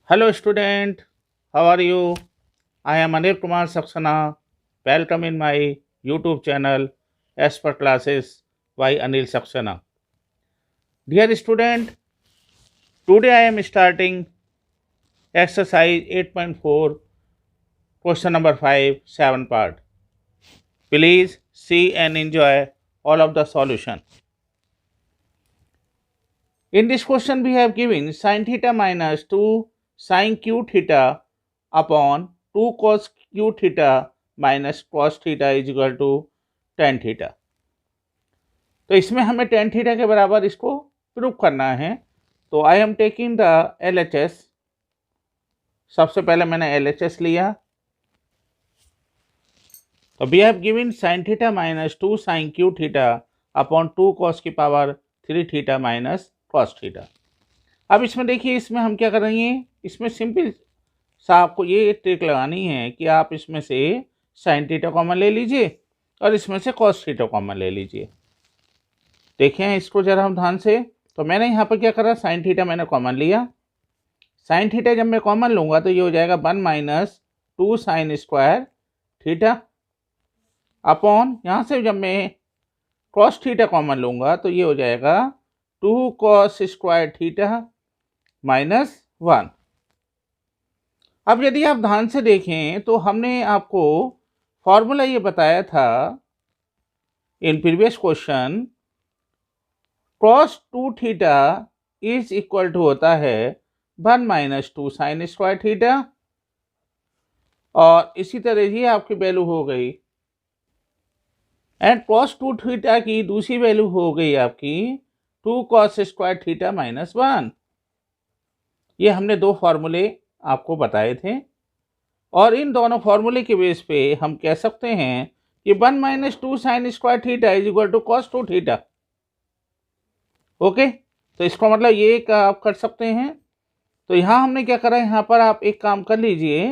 Hello student, how are you? I am Anil Kumar Saxena. Welcome in my YouTube channel as per classes by Anil Saxena. Dear student, today I am starting exercise 8.4 question number 5 7 part. Please see and enjoy all of the solution. In this question we have given sin theta minus 2 sin q theta upon 2 cos q theta minus cos theta is equal to tan theta. तो इसमें हमें tan theta के बराबर इसको prove करना है। तो I am taking the LHS। सबसे पहले मैंने LHS लिया। तो we have given sin theta minus 2 sin q theta upon 2 cos की power 3 theta minus cos theta. अब इसमें देखिए, इसमें हम क्या करेंगे, इसमें सिंपल सा आपको ये ट्रिक लगानी है कि आप इसमें से sin थीटा कॉमन ले लीजिए और इसमें से cos थीटा कॉमन ले लीजिए। देखें इसको जरा हम ध्यान से। तो मैंने यहाँ पर क्या करा, sin थीटा मैंने कॉमन लिया। sin थीटा जब मैं कॉमन लूँगा तो ये हो जाएगा 1 minus 2 sin square theta upon, यहाँ से जब मैं cos थीटा कॉमन लूँगा तो ये हो जाएगा 2 cos स्क्वायर थीटा माइनस 1। अब यदि आप ध्यान से देखें तो हमने आपको फॉर्मूला ये बताया था in previous question, cos 2 theta is equal to होता है 1 माइनस 2 साइन स्क्वायर थीटा, और इसी तरह ये आपकी वैल्यू हो गई। एंड cos 2 थीटा की दूसरी वैल्यू हो गई आपकी 2 cos स्क्वायर थीटा माइनस 1। ये हमने दो फॉर्मूले आपको बताए थे और इन दोनों फॉर्मूले के बेस पे हम कह सकते हैं कि 1 minus 2 sine square theta is equal to cos 2 theta. Okay, तो इसका मतलब ये का आप कर सकते हैं। तो यहाँ हमने क्या करा, यहाँ पर आप एक काम कर लीजिए,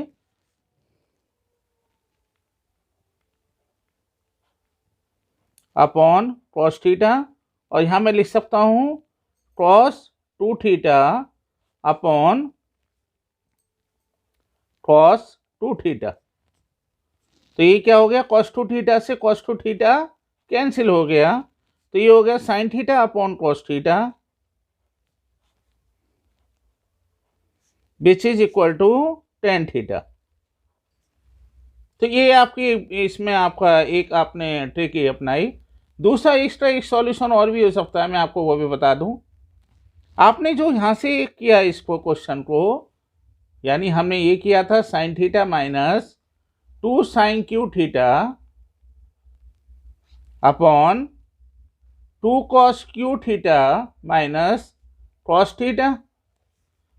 अपॉन cos थीटा, और यहाँ मैं लिख सकता हूँ cos 2 theta upon cos 2 theta. तो ये क्या हो गया, cos 2 थीटा से cos 2 थीटा कैंसिल हो गया, तो ये हो गया sin theta upon cos theta which is equal to tan theta. तो ये आपकी इसमें आपका एक आपने ट्रिक ही अपनाई। दूसरा एक्स्ट्रा एक सॉल्यूशन और भी हो सकता है, मैं आपको वो भी बता दूं। आपने जो यहाँ से किया इसको क्वेश्चन को, यानी हमने ये किया था sin theta minus 2 sin q theta upon 2 cos q theta minus cos theta.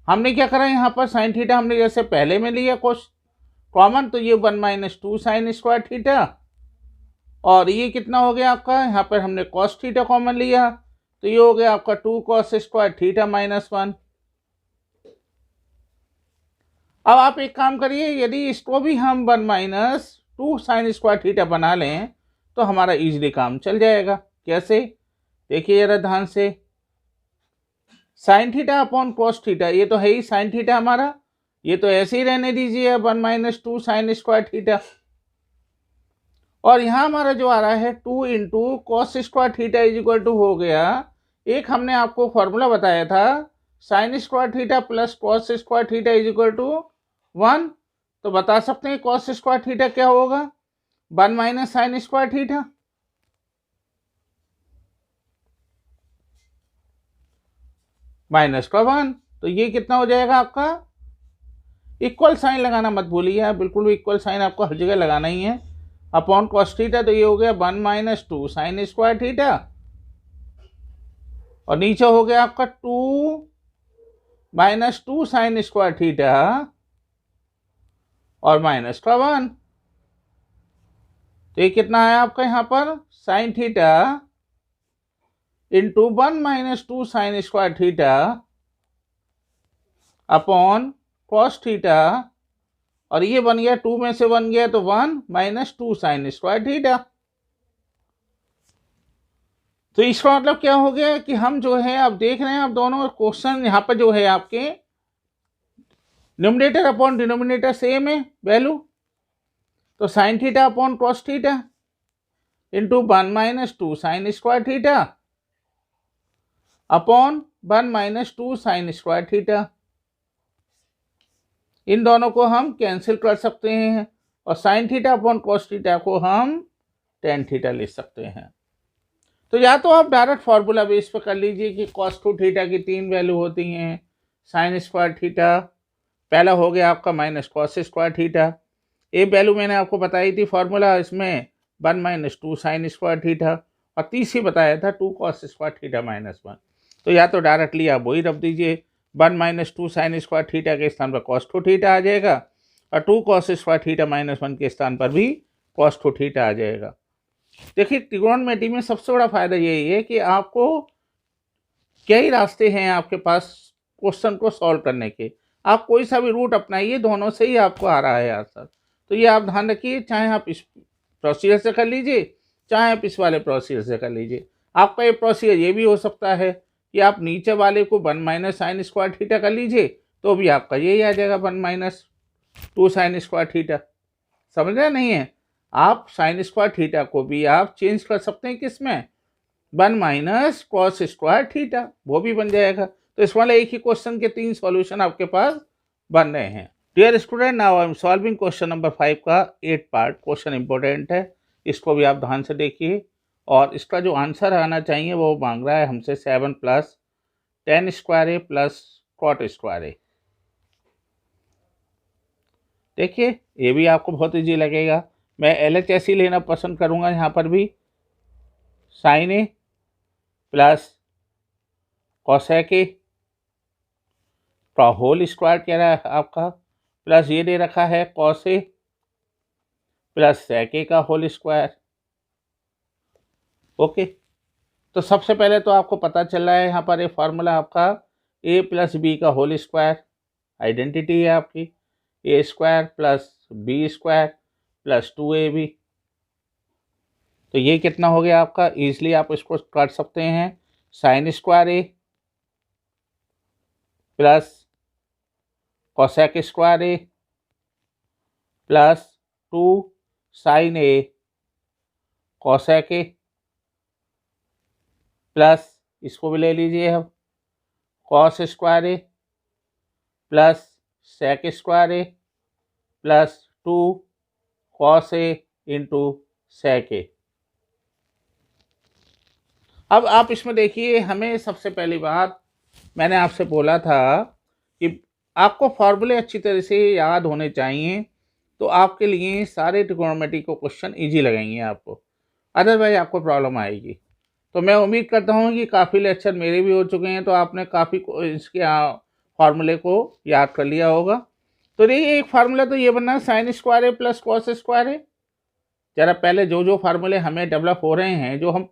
हमने क्या करा, यहाँ पर sin थीटा हमने जैसे पहले में लिया कॉमन, तो ये 1 माइनस 2 साइन स्क्वायर थीटा, और ये कितना हो गया आपका, यहाँ पर हमने cos थीटा कॉमन लिया तो ये हो गया आपका 2 cos स्क्वायर थीटा माइनस 1। अब आप एक काम करिए, यदि इसको भी हम 1 माइनस 2 साइन स्क्वायर थीटा बना लें तो हमारा इजीली काम चल जाएगा। कैसे, देखिए जरा ध्यान से। Sign theta upon cos theta, ये तो है ही साइन थीटा हमारा, ये तो ऐसे ही रहने दीजिए 1 माइनस 2 साइन स्क्वायर थीटा, और यहाँ हमारा जो आ रहा है 2 into cos square theta is equal to हो गया, एक हमने आपको फॉर्मूला बताया था sine square theta plus cos square theta is equal to 1। तो बता सकते हैं कॉस स्क्वायर थीटा क्या होगा, 1 minus sine square theta, minus का 1। तो ये कितना हो जाएगा आपका, इक्वल साइन लगाना मत भूलिए, बिल्कुल भी इक्वल साइन आपको हर जगह लगाना ही है, अपॉन कॉस थीटा। तो ये हो गया 1 माइनस 2 साइन स्क्वायर थीटा, और नीचे हो गया आपका 2 माइनस 2 साइन स्क्वायर थीटा और माइनस का 1। तो ये कितना है आपका यहाँ पर, sine theta into 1 minus 2 sine square theta upon cos theta, और ये बन गया 2 में से 1 गया तो 1 माइनस 2 साइन स्क्वायर थीटा। तो इसका मतलब क्या हो गया कि हम जो है आप देख रहे हैं, आप दोनों क्वेश्चन यहाँ पर जो है आपके न्यूमरेटर अपॉन डिनोमिनेटर सेम है वैल्यू, तो sine theta upon cos theta into 1 minus 2 sine square theta upon 1 minus 2 sine square theta. इन दोनों को हम कैंसिल कर सकते हैं और sine theta upon cos theta को हम टेन थीटा लिख सकते हैं। तो या तो आप डायरेक्ट फार्मूला बेस पर कर लीजिए कि कॉस टू थीटा की 3 वैल्यू होती हैं, साइन स्क्वायर थीटा पहला हो गया आपका माइनस कॉस स्क्वायर थीटा, एक वैल्यू मैंने आपको बताई थी फार्मूला इसमें 1 माइनस 2 साइन स्क्वायर थीटा, और तीसरी बताया था 2 कॉस स्क्वायर थीटा माइनस 1। तो या तो डायरेक्टली आप वही रख दीजिए, 1 माइनस 2 साइन स्क्वायर थीटा के स्थान पर कॉस टू थीटा आ जाएगा और 2 कॉस स्क्वायर थीटा माइनस 1 के स्थान पर भी कॉस टू थीटा आ जाएगा। देखिए त्रिकोणमिति में सबसे बड़ा फायदा यही है कि आपको कई रास्ते हैं आपके पास क्वेश्चन को सॉल्व करने के, आप कोई सा भी रूट अपनाइए, दोनों से ही आपको आ रहा है आंसर। तो ये आप ध्यान रखिए, चाहे आप इस प्रोसीजर से कर लीजिए चाहे आप इस वाले प्रोसीजर से कर लीजिए। आपका ये प्रोसीजर ये भी हो सकता है कि आप नीचे वाले को 1 माइनस साइन स्क्वायर थीटा कर लीजिए तो भी आपका यही आ जाएगा 1 माइनस 2 साइन स्क्वायर थीटा। समझ रहे नहीं है, आप साइन स्क्वायर थीटा को भी आप चेंज कर सकते हैं किसमें, 1 माइनस कॉस स्क्वायर थीटा, वो भी बन जाएगा। तो इस वाले एक ही क्वेश्चन के 3 सॉल्यूशन आपके पास बन रहे हैं। Dear student, now I am solving question number 5 का 8 पार्ट क्वेश्चन इंपॉर्टेंट है, इसको भी आप ध्यान से देखिए और इसका जो आंसर आना चाहिए वो मांग रहा है हमसे 7 plus tan square A plus cot square ए। देखिए ये भी आपको बहुत ईजी लगेगा, मैं LHS ही लेना पसंद करूँगा यहाँ पर भी, sine A plus cosec A का होल स्क्वायर कह रहा है आपका, प्लस ये दे रखा है कॉस ए प्लस सेक ए का होल स्क्वायर। ओके, तो सबसे पहले तो आपको पता चल रहा है यहाँ पर ये फार्मूला आपका a प्लस बी का होल स्क्वायर, आइडेंटिटी है आपकी a square plus b square plus 2ab। तो ये कितना हो गया आपका, ईजिली आप इसको काट सकते हैं, sine square A plus cosec square A plus 2 sine A cosec A plus इसको भी ले लीजिए अब cos square A plus sec square A plus 2 cos A into sec A. अब आप इसमें देखिए, हमें सबसे पहली बात मैंने आपसे बोला था कि आपको फार्मूले अच्छी तरह से याद होने चाहिए, तो आपके लिए सारे ट्रिग्नोमेट्री को क्वेश्चन इजी लगेंगे आपको, अदरवाइज आपको प्रॉब्लम आएगी। तो मैं उम्मीद करता हूँ कि काफ़ी लेक्चर मेरे भी हो चुके हैं, तो आपने काफ़ी इसके फार्मूले को याद कर लिया होगा। तो देखिए एक फार्मूला तो ये बनना है sign square A plus cos square ए। ज़रा पहले जो जो फार्मूले हमें डेवलप हो रहे हैं, जो हम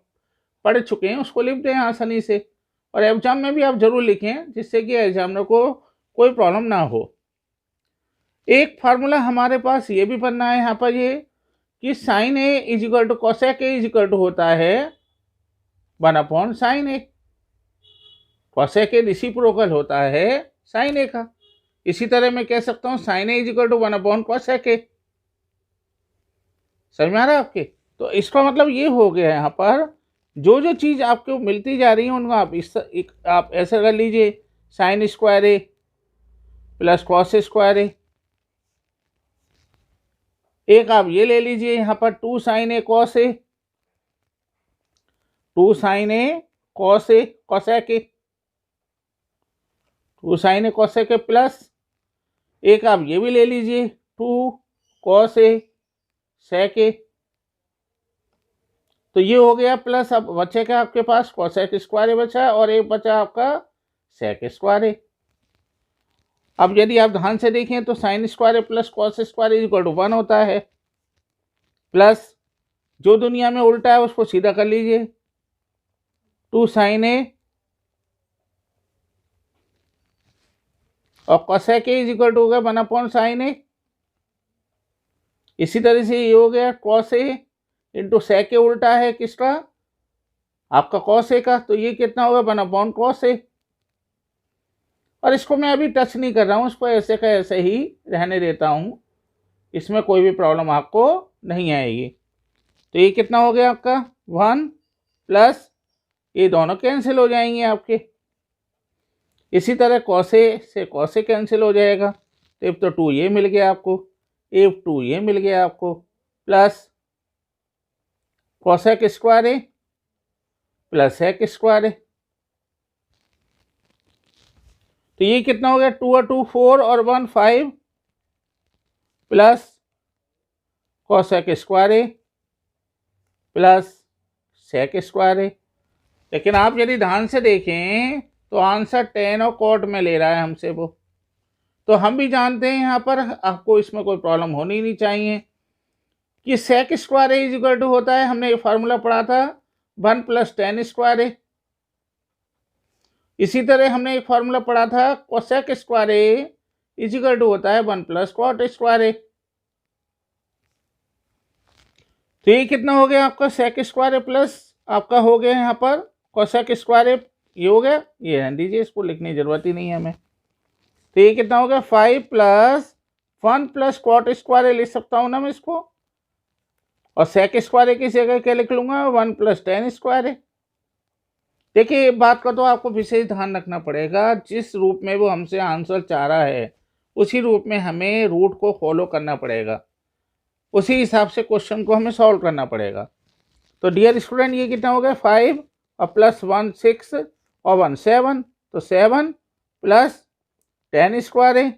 पढ़ चुके हैं, उसको लिख दें आसानी से, और एग्जाम में भी आप जरूर लिखें जिससे कि एग्जामिनर को कोई प्रॉब्लम ना हो। एक फार्मूला हमारे पास ये भी बनना है यहाँ पर ये कि sine A is equal to cosec A is equal to होता है 1 upon sine A, cosec A reciprocal होता है साइन ए का। इसी तरह मैं कह सकता हूँ sine A is equal to 1 upon cosec A. समझ में आ रहा है आपके? तो इसका मतलब ये हो गया यहाँ पर जो जो चीज़ आपको मिलती जा रही है उनको आप ऐसा कर लीजिए, sine square A plus cos square A. एक आप ये ले लीजिए यहाँ पर 2 sine A cos A, 2 sine A cos A cosec A, 2 sine A cosec A plus एक आप ये भी ले लीजिए 2 कॉस ए सेक ए। तो ये हो गया प्लस, अब बचे का आपके पास कॉसेक स्क्वायर ए बचा और एक बचा आपका सेक स्क्वायर ए। अब यदि आप ध्यान से देखें तो sine square A plus cos square is equal to 1 होता है, प्लस जो दुनिया में उल्टा है उसको सीधा कर लीजिए, 2 साइन ए और cosec A is equal to हो गया 1 अपॉन साइन ए। इसी तरह से ये हो गया कॉस ए इंटू सेक ए, उल्टा है किसका, आपका कॉस ए का, तो ये कितना होगा 1 अपॉन कॉस ए। और इसको मैं अभी टच नहीं कर रहा हूँ, इसको ऐसे का ऐसे ही रहने देता हूँ, इसमें कोई भी प्रॉब्लम आपको नहीं आएगी। तो ये कितना हो गया आपका 1 प्लस ये दोनों कैंसिल हो जाएंगे आपके। इसी तरह कौसे से कौसे कैंसिल हो जाएगा, तो इफ तो 2 ये मिल गया आपको, इफ 2 ये मिल गया आपको, प्लस कौसेक स्क्वायर है प्लस सेक स्क्वायर है। तो ये कितना हो गया 2 और 2 4 और 1 5 प्लस कौसेक स्क्वायर है प्लस सेक स्क्वायर है। लेकिन आप यदि ध्यान से देखें तो आंसर टेन और कॉट में ले रहा है हमसे वो, तो हम भी जानते हैं यहाँ पर आपको इसमें कोई प्रॉब्लम होनी नहीं चाहिए कि sec square is equal to होता है, हमने ये फार्मूला पढ़ा था 1 प्लस टेन स्क्वायर है। इसी तरह हमने एक फार्मूला पढ़ा था cosec square is equal to होता है 1 प्लस कॉट स्क्वायर। तो ये कितना हो गया आपका सेक स्क्वायर प्लस आपका हो गया यहाँ पर कोसेक स्क्वायर, ये हो गया, ये रहने दीजिए, इसको लिखने की जरूरत ही नहीं है हमें। तो ये कितना हो गया 5 प्लस 1 प्लस कॉट स्क्वायर लिख सकता हूँ ना मैं इसको, और सेक स्क्वायर की जगह क्या लिख लूँगा 1 प्लस टेन स्क्वायर। देखिए एक बात का तो आपको विशेष ध्यान रखना पड़ेगा, जिस रूप में वो हमसे आंसर चाह रहा है उसी रूप में हमें रूट को फॉलो करना पड़ेगा, उसी हिसाब से क्वेश्चन को हमें सॉल्व करना पड़ेगा। तो डियर स्टूडेंट ये कितना हो गया 5 और प्लस 1 6 और 1 7, तो 7 प्लस टेन स्क्वायर है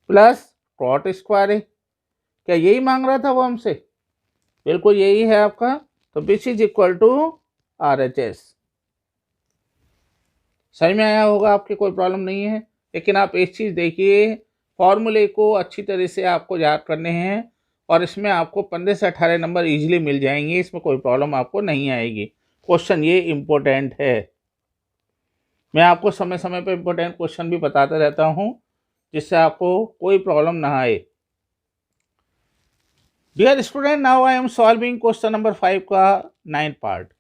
प्लस कॉट स्क्वायर है। क्या यही मांग रहा था वो हमसे? बिल्कुल यही है आपका। तो which is equal to RHS। सही में आया होगा, आपके कोई प्रॉब्लम नहीं है। लेकिन आप एक चीज़ देखिए, फॉर्मूले को अच्छी तरह से आपको याद करने हैं और इसमें आपको 15 से 18 नंबर इजीली मिल जाएंगे, इसमें कोई प्रॉब्लम आपको नहीं आएगी। क्वेश्चन ये इम्पोर्टेंट है, मैं आपको समय समय पर इम्पोर्टेंट क्वेश्चन भी बताता रहता हूँ जिससे आपको कोई प्रॉब्लम ना आए। Dear student, now I am solving question number 5 का 9th पार्ट।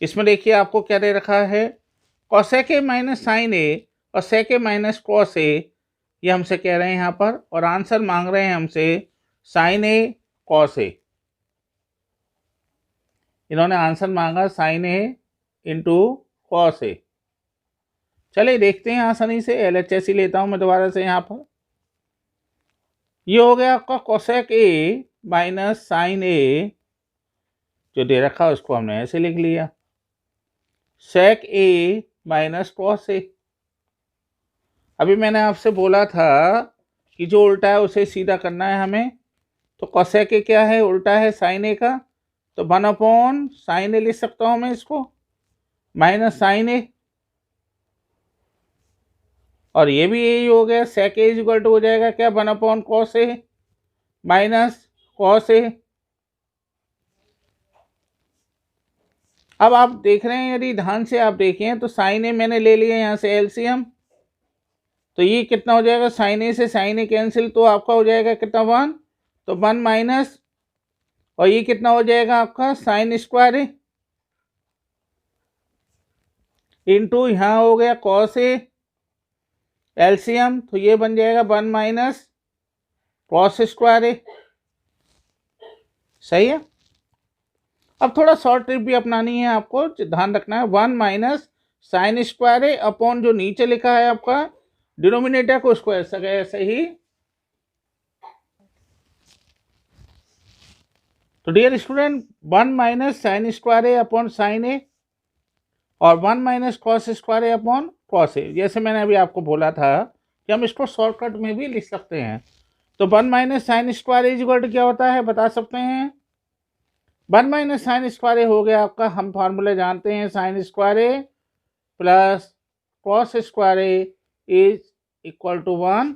इसमें देखिए आपको क्या दे रखा है, कॉसेक ए माइनस साइन ए और सेक ए माइनस कॉस ए, ये हमसे कह रहे हैं यहाँ पर, और आंसर मांग रहे हैं हमसे साइन ए कॉस ए। इन्होंने आंसर मांगा sign A into cos A. चलिए देखते हैं आसानी से, LHS ही लेता हूँ मैं दोबारा से यहाँ पर। ये हो गया आपका कॉसेक ए माइनस साइन ए, जो दे रखा है उसको हमने ऐसे लिख लिया, सेक ए माइनस कॉस ए। अभी मैंने आपसे बोला था कि जो उल्टा है उसे सीधा करना है हमें, तो कॉसेक ए क्या है, उल्टा है साइन ए का, तो 1 साइन ए लिख सकता हूँ मैं इसको, माइनस साइन ए, और ये भी यही हो गया, सेक ए इज इक्वल टू हो जाएगा क्या 1 कॉस ए माइनस कॉस ए। अब आप देख रहे हैं, यदि ध्यान से आप देखें तो साइन ए मैंने ले लिया यहाँ से एलसीएम, तो ये कितना हो जाएगा, साइन ए से साइन ए कैंसिल, तो आपका हो जाएगा कितना 1, तो 1 माइनस, और ये कितना हो जाएगा आपका साइन स्क्वायर ए इंटू यहाँ हो गया कॉस ए एलसीएम, तो ये बन जाएगा 1 माइनस कॉस स्क्वायर ए। सही है। अब थोड़ा शॉर्ट ट्रिक भी अपनानी है आपको, ध्यान रखना है 1 माइनस साइन स्क्वायर ए अपॉन जो नीचे लिखा है आपका डिनोमिनेटर को, उसको ऐसा का ऐसे ही। तो dear student 1 minus sine square ए अपॉन साइन ए और 1 minus cos square A upon cos a, जैसे मैंने अभी आपको बोला था कि हम इसको शॉर्टकट में भी लिख सकते हैं। तो 1 minus sine square is equal to क्या होता है बता सकते हैं, 1 माइनस साइन स्क्वायर ए हो गया आपका, हम फार्मूले जानते हैं, sine square A plus cos square A is equal to 1।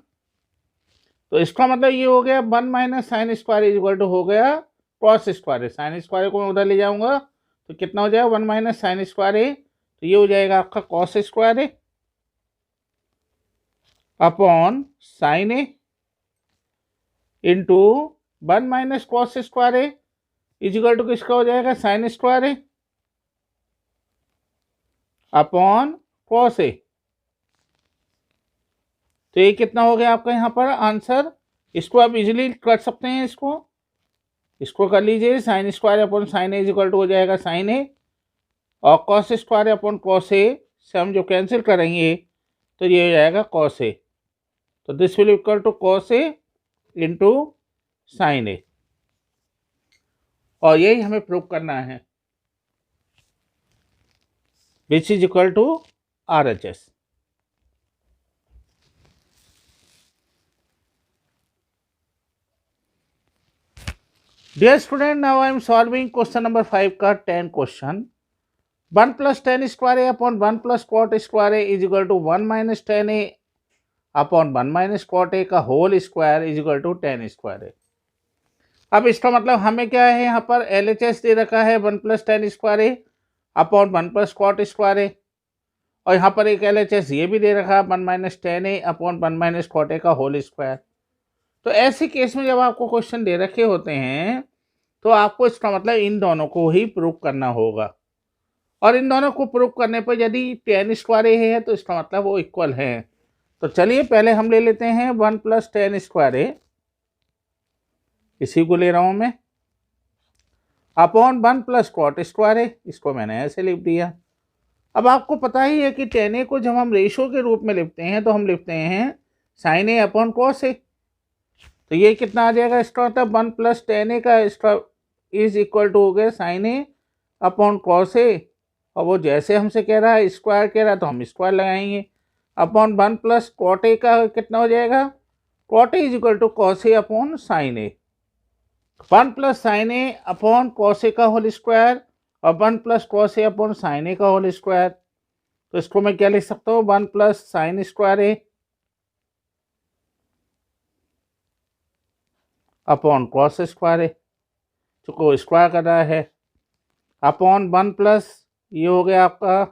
तो इसका मतलब ये हो गया 1 minus sine square is equal to हो गया cos square A, sine square को मैं उधर ले जाऊंगा तो कितना हो जाएगा 1 माइनस साइन स्क्वायर ए, तो ये हो जाएगा आपका cos square A upon sine A into 1 minus cos square A is equal to किसका हो जाएगा साइन स्क्वायर ए अपॉन कॉस ए। तो ये कितना हो गया आपका यहाँ पर आंसर। इसको आप इजीली कर सकते हैं, इसको कर लीजिए। Sine square upon sine A equal to हो जाएगा साइन ए, और cos square upon cos A से हम जो कैंसिल करेंगे तो ये हो जाएगा कॉस ए। तो this will equal to cos A into sine ए, और यही हमें प्रूव करना है, which is equal to RHS। Dear student, now I am solving question number 5 का 10 question. 1 plus tan square A upon 1 plus cot square A is equal to 1 minus tan A upon 1 minus cot ए का whole square is equal to 10 square a. अब इसका मतलब हमें क्या है, यहाँ पर LHS दे रखा है 1 प्लस टेन स्क्वायर ए अपॉन 1 प्लस कॉट स्क्वायर ए, और यहाँ पर एक LHS ये भी दे रखा है 1 माइनस टेन ए अपॉन 1 माइनस कॉट ए का होल स्क्वायर। तो ऐसे केस में जब आपको क्वेश्चन दे रखे होते हैं तो आपको इसका मतलब इन दोनों को ही प्रूव करना होगा, और इन दोनों को प्रूव करने पर यदि टेन स्क्वायर ए है तो इसका मतलब वो इक्वल है। तो चलिए पहले हम ले लेते हैं 1 प्लस टेन स्क्वायर ए, इसी को ले रहा हूँ मैं, अपॉन 1 प्लस कॉट स्क्वायर ए, इसको मैंने ऐसे लिख दिया। अब आपको पता ही है कि टेन ए को जब हम रेशो के रूप में लिखते हैं तो हम लिखते हैं साइन ए अपॉन कॉस ए। तो ये कितना आ जाएगा, इसका मतलब 1 प्लस टेन ए का इसका इज इक्वल टू हो गया साइन ए अपॉन कॉस ए, और वो जैसे हमसे कह रहा है स्क्वायर कह रहा है तो हम स्क्वायर लगाएंगे, अपॉन 1 प्लस कॉट ए का कितना हो जाएगा, cot a is equal to cos A upon sine a. 1 plus sine a upon cos a का होल स्क्वायर और 1 plus cos A upon sine a का होल स्क्वायर। तो इसको मैं क्या लिख सकता हूँ, 1 प्लस साइन स्क्वायर ए अपॉन कॉस स्क्वायर ए, चूँकि स्क्वायर कर रहा है, अपॉन 1 प्लस ये हो गया आपका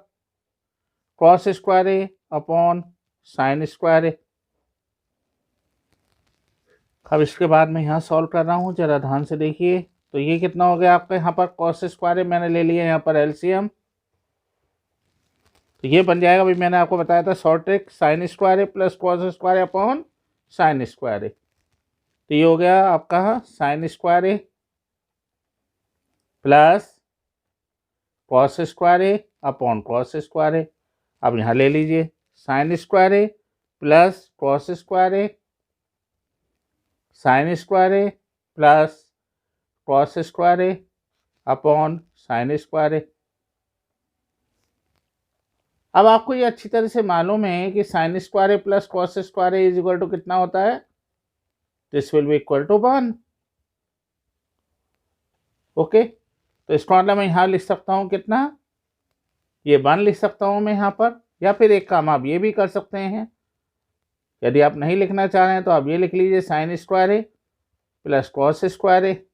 cos square A upon sign square a. अब इसके बाद मैं यहाँ सॉल्व कर रहा हूँ, जरा ध्यान से देखिए। तो ये कितना हो गया आपका, यहाँ पर कॉस स्क्वायर ए मैंने ले लिया यहाँ पर एलसीएम, तो ये बन जाएगा, अभी मैंने आपको बताया था short trick, sign square A plus cos square A upon sign square ए। तो ये हो गया आपका sign square A plus cos square A upon cos square a. अब यहाँ ले लीजिए sine square A plus cos square A, sine square A plus cos square A upon sign square a. अब आपको ये अच्छी तरह से मालूम है कि sign square A plus cos square A is equal to कितना होता है, this will be equal to 1। Okay, तो इसका मतलब मैं यहाँ लिख सकता हूँ कितना, ये 1 लिख सकता हूँ मैं यहाँ पर, या फिर एक काम आप ये भी कर सकते हैं, यदि आप नहीं लिखना चाह रहे हैं तो आप ये लिख लीजिए sine square A plus cos square A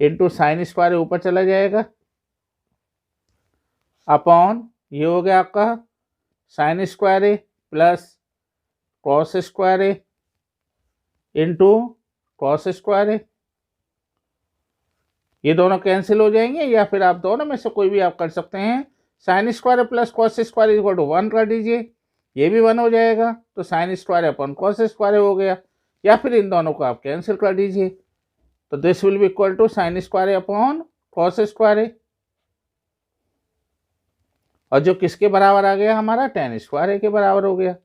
into sine square ए ऊपर चला जाएगा, अपॉन ये हो गया आपका sign square A plus cos square A into cos square ए। ये दोनों कैंसिल हो जाएंगे, या फिर आप दोनों में से कोई भी आप कर सकते हैं। Sine square plus cos square equal to 1 कर दीजिए, ये भी 1 हो जाएगा, तो sine square upon cos square हो गया, या फिर इन दोनों को आप कैंसिल कर दीजिए, तो this will be equal to sine square upon cos square, और जो किसके बराबर आ गया हमारा, टेन स्क्वायर के बराबर हो गया।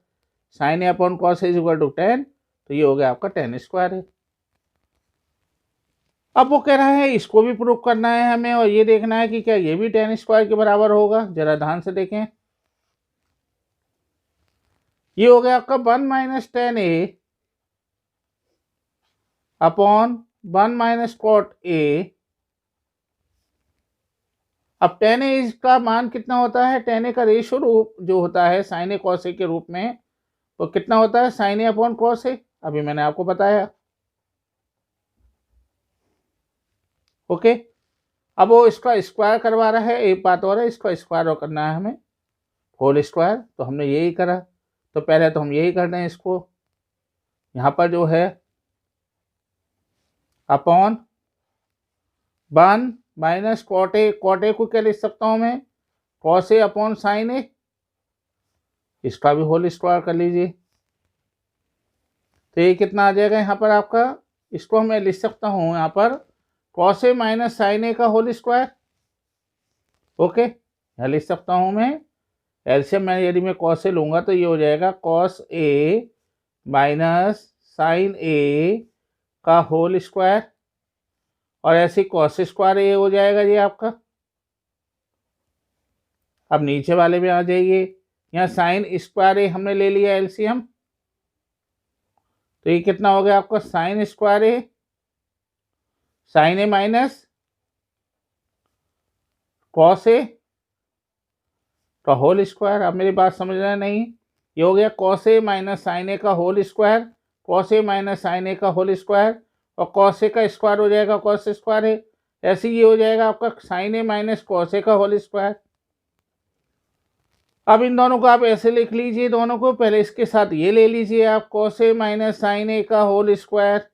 Sine upon cos is equal to 10, तो ये हो गया आपका 10 स्क्वायर है। अब वो कह रहा है इसको भी प्रूव करना है हमें, और ये देखना है कि क्या ये भी 10 स्क्वायर के बराबर होगा। जरा ध्यान से देखें, ये हो गया आपका 1 minus tan A upon 1 minus cot A. अब टेन ए का मान कितना होता है, टेन ए का रेशो रूप जो होता है साइन ए कॉस ए के रूप में, तो कितना होता है साइन ए अपॉन कॉस ए, अभी मैंने आपको बताया। ओके, अब वो इसका स्क्वायर करवा रहा है, एक बात और है, इसका स्क्वायर करना है हमें, होल स्क्वायर, तो हमने यही करा। तो पहले तो हम यही कर रहे हैं, इसको यहाँ पर जो है upon 1 minus cot A, cot A को क्या लिख सकता हूँ मैं, cos A upon sine A, इसका भी होल स्क्वायर कर लीजिए, तो ये कितना आ जाएगा यहाँ पर आपका, इसको मैं लिख सकता हूँ यहाँ पर cos a minus sine a का होल स्क्वायर। ओके, यहाँ लिख सकता हूँ मैं एलसीएम में यदि मैं कॉस ए लूँगा तो ये हो जाएगा cos a minus sine a का होल स्क्वायर, और ऐसे कॉस स्क्वायर ए हो जाएगा ये आपका। अब नीचे वाले में आ जाइए, यहाँ साइन स्क्वायर ए हमने ले लिया एलसीएम, तो ये कितना हो गया आपका sign square A, sign a minus cos a का होल स्क्वायर। अब मेरी बात समझ रहे नहीं, ये हो गया cos a minus sine a का whole square, cos a minus sine a का होल स्क्वायर, और कॉस ए का स्क्वायर हो जाएगा कॉस स्क्वायर ए। ऐसे ये हो जाएगा आपका sign a minus cos a का होल स्क्वायर। अब इन दोनों को आप ऐसे लिख लीजिए, दोनों को पहले इसके साथ ये ले लीजिए आप cos a minus sine a का whole square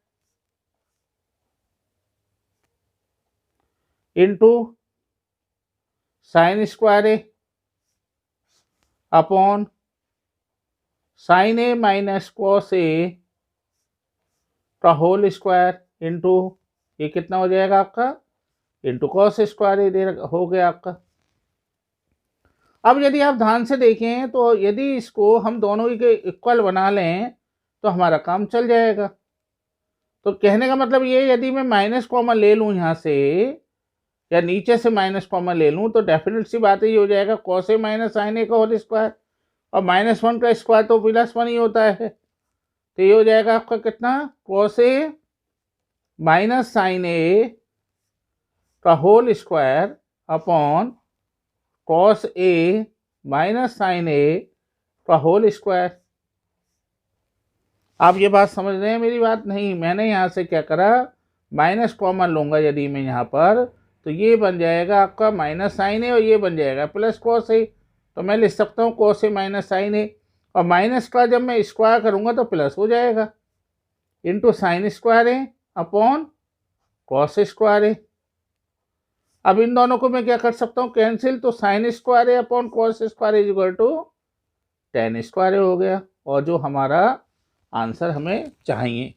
into sine square A upon sine a minus cos a का होल स्क्वायर इंटू ये कितना हो जाएगा आपका इंटू कॉस स्क्वायर ए हो गया आपका। अब यदि आप ध्यान से देखें तो यदि इसको हम दोनों के इक्वल बना लें तो हमारा काम चल जाएगा। तो कहने का मतलब ये, यदि मैं माइनस कॉमन ले लूँ यहाँ से या नीचे से माइनस कॉमन ले लूँ तो डेफिनेट सी बात ये हो जाएगा cos a minus sine a का होल स्क्वायर, और -1 का स्क्वायर तो +1 ही होता है। तो ये हो जाएगा आपका कितना cos a minus sine a का whole square upon cos a minus sine a का होल स्क्वायर। आप ये बात समझ रहे हैं मेरी बात? नहीं, मैंने यहाँ से क्या करा, माइनस कॉमन लूँगा यदि मैं यहाँ पर, तो ये बन जाएगा आपका माइनस साइन ए और ये बन जाएगा प्लस कॉस ए। तो मैं लिख सकता हूँ कॉस ए माइनस साइन ए, और माइनस का जब मैं स्क्वायर करूँगा तो प्लस हो जाएगा into sine square A upon cos square a. अब इन दोनों को मैं क्या कर सकता हूँ कैंसिल, तो sine square A upon cos square is equal to tan square a हो गया, और जो हमारा आंसर हमें चाहिए।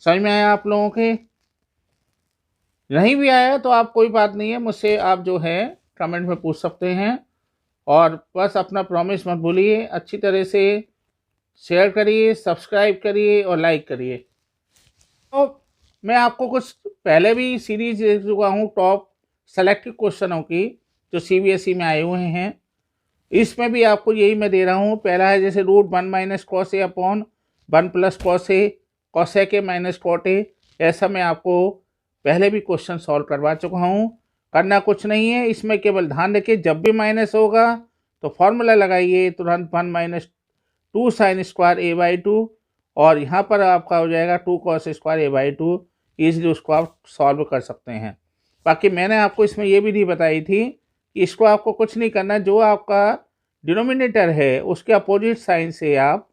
समझ में आया आप लोगों के? नहीं भी आया तो आप कोई बात नहीं है, मुझसे आप जो है कमेंट में पूछ सकते हैं, और बस अपना प्रॉमिस मत भूलिए, अच्छी तरह से शेयर करिए, सब्सक्राइब करिए और लाइक करिए। तो मैं आपको कुछ पहले भी सीरीज दे चुका हूँ टॉप सेलेक्टेड क्वेश्चनों की जो CBSE में आए हुए हैं, इसमें भी आपको यही मैं दे रहा हूँ। पहला है जैसे √1 minus cos A upon 1 plus cos A, cosec A minus cot A, ऐसा मैं आपको पहले भी क्वेश्चन सॉल्व करवा चुका हूँ। करना कुछ नहीं है, इसमें केवल ध्यान रखिए जब भी माइनस होगा तो फॉर्मूला लगाइए तुरंत 1 minus 2 sine square A by 2, और यहाँ पर आपका हो जाएगा 2 cos square A by 2। Easily उसको आप सॉल्व कर सकते हैं। बाकी मैंने आपको इसमें ये विधि बताई थी कि इसको आपको कुछ नहीं करना, जो आपका डिनोमिनेटर है उसके अपोजिट साइन से आप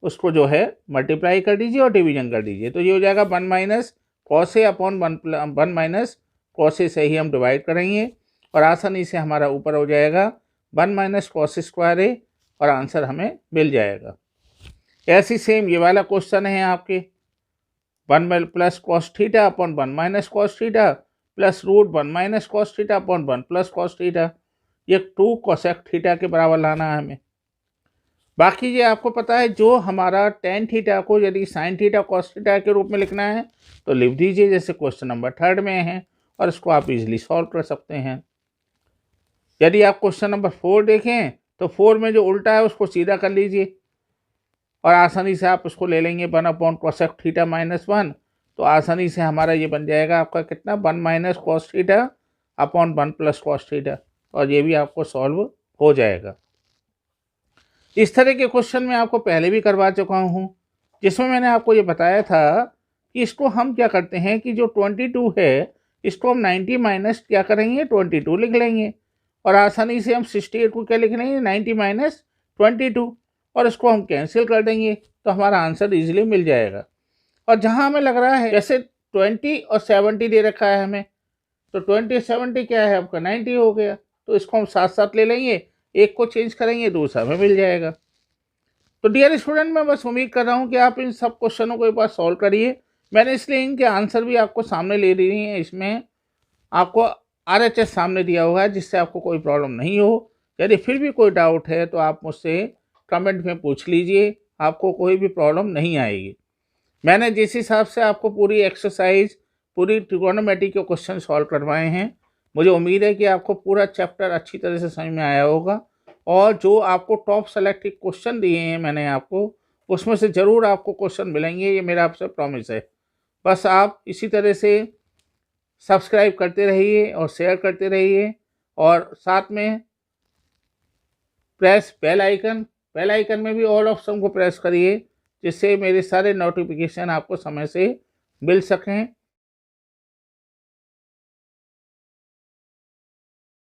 उसको जो है मल्टीप्लाई कर दीजिए और डिवीजन कर दीजिए। तो ये हो जाएगा 1 minus cos A upon 1 minus cos A से ही हम डिवाइड करेंगे, और आसानी से हमारा ऊपर हो जाएगा 1 माइनस कॉस स्क्वायर ए, और आंसर हमें मिल जाएगा। ऐसी सेम ये वाला क्वेश्चन है आपके 1 plus cos theta upon 1 minus cos theta plus √1 minus cos theta upon 1 plus cos theta, ये 2 कोसेक थीटा के बराबर लाना है हमें। बाकी ये आपको पता है, जो हमारा टेन थीटा को यदि साइन थीटा कॉस थीटा के रूप में लिखना है तो लिख दीजिए जैसे क्वेश्चन नंबर 3 में है, और इसको आप इजीली सॉल्व कर सकते हैं। यदि आप क्वेश्चन नंबर 4 देखें तो 4 में जो उल्टा है उसको सीधा कर लीजिए, और आसानी से आप उसको ले लेंगे 1 अपॉन कोसेक थीटा माइनस 1, तो आसानी से हमारा ये बन जाएगा आपका कितना 1 minus cos theta upon 1 plus cos theta, और ये भी आपको सॉल्व हो जाएगा। इस तरह के क्वेश्चन मैं आपको पहले भी करवा चुका हूँ, जिसमें मैंने आपको ये बताया था कि इसको हम क्या करते हैं कि जो 22 है इसको हम 90 माइनस क्या करेंगे 22 लिख लेंगे, और आसानी से हम 68 को क्या लिख लेंगे 90 माइनस 22, और इसको हम कैंसिल कर देंगे तो हमारा आंसर इजीली मिल जाएगा। और जहाँ हमें लग रहा है जैसे 20 और 70 दे रखा है हमें, तो 20 70 क्या है आपका 90 हो गया, तो इसको हम साथ साथ ले लेंगे, एक को चेंज करेंगे दूसरा हमें मिल जाएगा। तो डियर स्टूडेंट, मैं बस उम्मीद कर रहा हूँ कि आप इन सब क्वेश्चनों को एक बार सॉल्व करिए। मैंने इसलिए इनके आंसर भी आपको सामने ले ली है, इसमें आपको RHS सामने दिया हुआ है, जिससे आपको कोई प्रॉब्लम नहीं हो। यदि फिर भी कोई डाउट है तो आप मुझसे कमेंट में पूछ लीजिए, आपको कोई भी प्रॉब्लम नहीं आएगी। मैंने जिस हिसाब से आपको पूरी एक्सरसाइज, पूरी ट्रिगोनोमेट्री के क्वेश्चन सॉल्व करवाए हैं, मुझे उम्मीद है कि आपको पूरा चैप्टर अच्छी तरह से समझ में आया होगा। और जो आपको टॉप सेलेक्टेड क्वेश्चन दिए हैं मैंने आपको, उसमें से ज़रूर आपको क्वेश्चन मिलेंगे, ये मेरा आपसे प्रॉमिस है। बस आप इसी तरह से सब्सक्राइब करते रहिए और शेयर करते रहिए, और साथ में press bell icon, bell icon में भी ऑल ऑप्शन को प्रेस करिए, जिससे मेरे सारे नोटिफिकेशन आपको समय से मिल सकें।